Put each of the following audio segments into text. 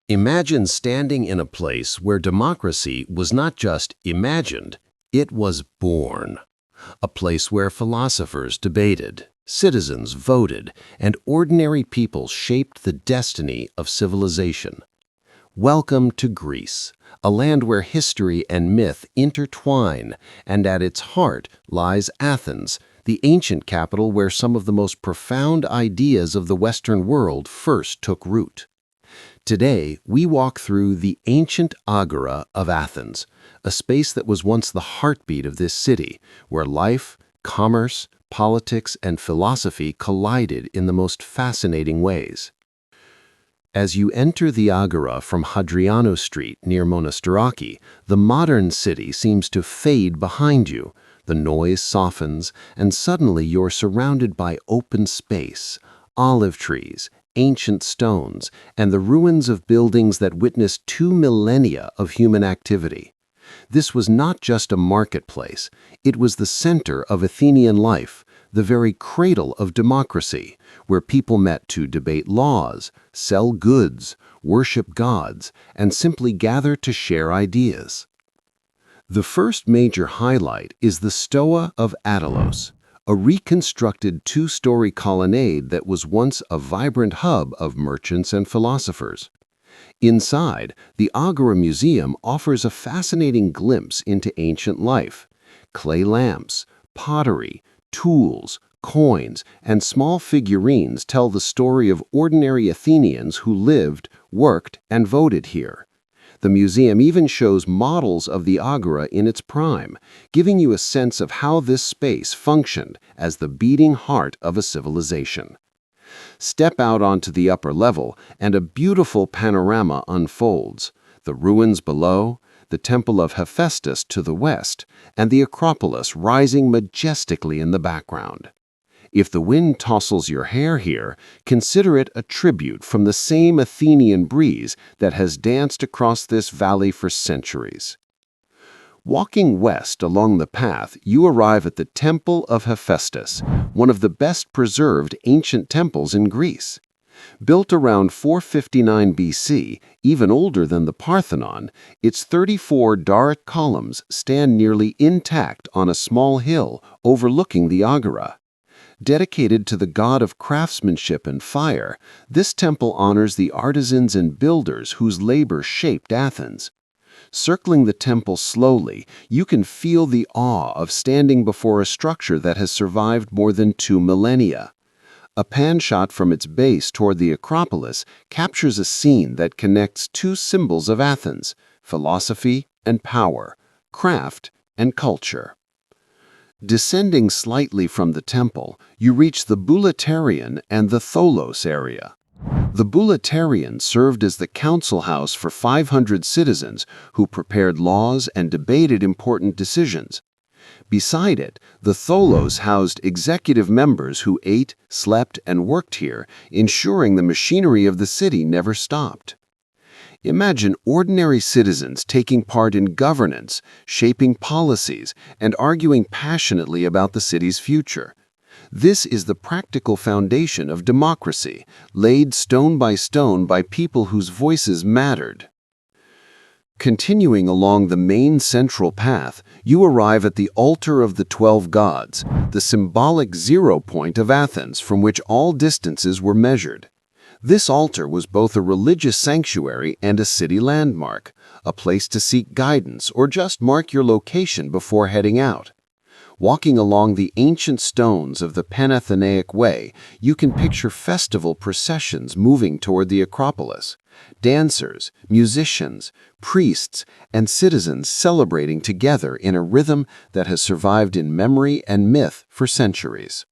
Imagine standing in a place where democracy was not just imagined, it was born. A place where philosophers debated, citizens voted, and ordinary people shaped the destiny of civilization. Welcome to Greece, a land where history and myth intertwine, and at its heart lies Athens, the ancient capital where some of the most profound ideas of the Western world first took root. Today, we walk through the ancient Agora of Athens, a space that was once the heartbeat of this city, where life, commerce, politics, and philosophy collided in the most fascinating ways. As you enter the Agora from Hadriano Street near Monastiraki, the modern city seems to fade behind you. The noise softens, and suddenly you're surrounded by open space, olive trees, ancient stones, and the ruins of buildings that witnessed 2 millennia of human activity. This was not just a marketplace, it was the center of Athenian life, the very cradle of democracy, where people met to debate laws, sell goods, worship gods, and simply gather to share ideas. The first major highlight is the Stoa of Attalos, a reconstructed 2-story colonnade that was once a vibrant hub of merchants and philosophers. Inside, the Agora Museum offers a fascinating glimpse into ancient life. Clay lamps, pottery, tools, coins, and small figurines tell the story of ordinary Athenians who lived, worked, and voted here. The museum even shows models of the Agora in its prime, giving you a sense of how this space functioned as the beating heart of a civilization. Step out onto the upper level, and a beautiful panorama unfolds. The ruins below, the Temple of Hephaestus to the west, and the Acropolis rising majestically in the background. If the wind tousles your hair here, consider it a tribute from the same Athenian breeze that has danced across this valley for centuries. Walking west along the path, you arrive at the Temple of Hephaestus, one of the best-preserved ancient temples in Greece. Built around 459 BC, even older than the Parthenon, its 34 Doric columns stand nearly intact on a small hill overlooking the Agora. Dedicated to the god of craftsmanship and fire, this temple honors the artisans and builders whose labor shaped Athens. Circling the temple slowly, you can feel the awe of standing before a structure that has survived more than 2 millennia. A pan shot from its base toward the Acropolis captures a scene that connects 2 symbols of Athens: philosophy and power, craft and culture. Descending slightly from the temple, you reach the Bouleuterion and the Tholos area. The Bouleuterion served as the council house for 500 citizens who prepared laws and debated important decisions. Beside it, the Tholos housed executive members who ate, slept, and worked here, ensuring the machinery of the city never stopped. Imagine ordinary citizens taking part in governance, shaping policies, and arguing passionately about the city's future. This is the practical foundation of democracy, laid stone by people whose voices mattered. Continuing along the main central path, you arrive at the Altar of the 12 Gods, the symbolic zero point of Athens from which all distances were measured. This altar was both a religious sanctuary and a city landmark, a place to seek guidance or just mark your location before heading out. Walking along the ancient stones of the Panathenaic Way, you can picture festival processions moving toward the Acropolis. Dancers, musicians, priests, and citizens celebrating together in a rhythm that has survived in memory and myth for centuries.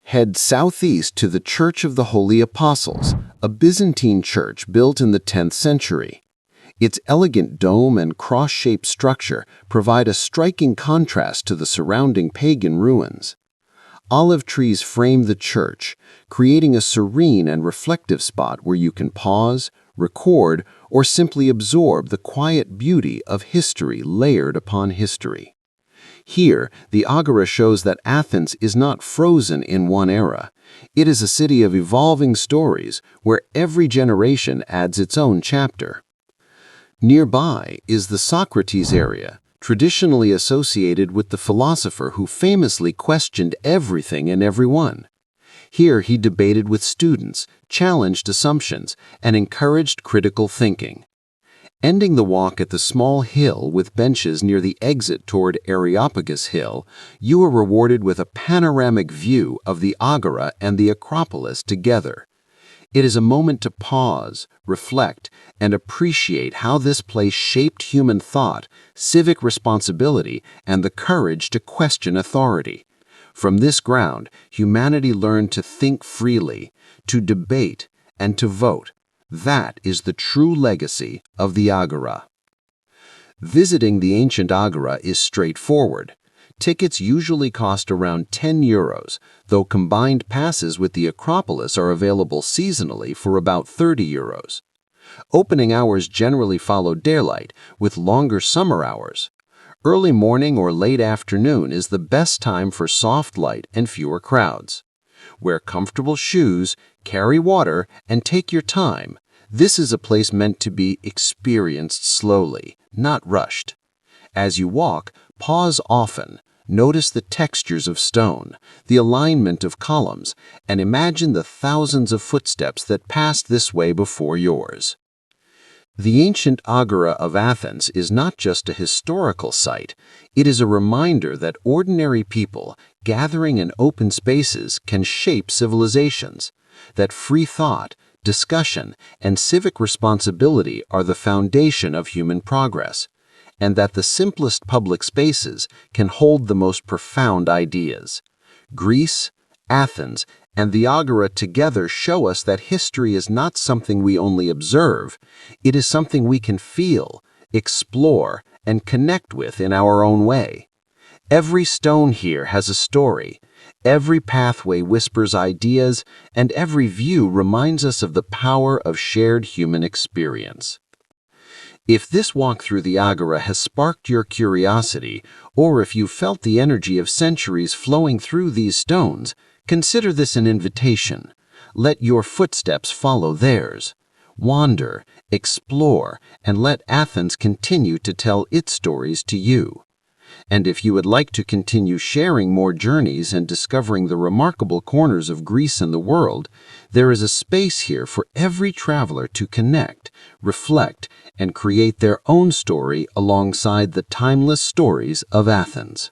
Head southeast to the Church of the Holy Apostles, a Byzantine church built in the 10th century. Its elegant dome and cross-shaped structure provide a striking contrast to the surrounding pagan ruins. Olive trees frame the church, creating a serene and reflective spot where you can pause, record, or simply absorb the quiet beauty of history layered upon history. Here, the Agora shows that Athens is not frozen in one era. It is a city of evolving stories where every generation adds its own chapter. Nearby is the Socrates area, traditionally associated with the philosopher who famously questioned everything and everyone. Here he debated with students, challenged assumptions, and encouraged critical thinking. Ending the walk at the small hill with benches near the exit toward Areopagus Hill, you are rewarded with a panoramic view of the Agora and the Acropolis together. It is a moment to pause, reflect, and appreciate how this place shaped human thought, civic responsibility, and the courage to question authority. From this ground, humanity learned to think freely, to debate, and to vote. That is the true legacy of the Agora. Visiting the ancient Agora is straightforward. Tickets usually cost around €10, though combined passes with the Acropolis are available seasonally for about €30. Opening hours generally follow daylight, with longer summer hours. Early morning or late afternoon is the best time for soft light and fewer crowds. Wear comfortable shoes, carry water, and take your time. This is a place meant to be experienced slowly, not rushed. As you walk, pause often. Notice the textures of stone, the alignment of columns, and imagine the thousands of footsteps that passed this way before yours. The ancient Agora of Athens is not just a historical site, it is a reminder that ordinary people gathering in open spaces can shape civilizations, that free thought, discussion, and civic responsibility are the foundation of human progress, and that the simplest public spaces can hold the most profound ideas. Greece, Athens, and the Agora together show us that history is not something we only observe, it is something we can feel, explore, and connect with in our own way. Every stone here has a story, every pathway whispers ideas, and every view reminds us of the power of shared human experience. If this walk through the Agora has sparked your curiosity, or if you felt the energy of centuries flowing through these stones, consider this an invitation. Let your footsteps follow theirs. Wander, explore, and let Athens continue to tell its stories to you. And if you would like to continue sharing more journeys and discovering the remarkable corners of Greece and the world, there is a space here for every traveler to connect, reflect, and create their own story alongside the timeless stories of Athens.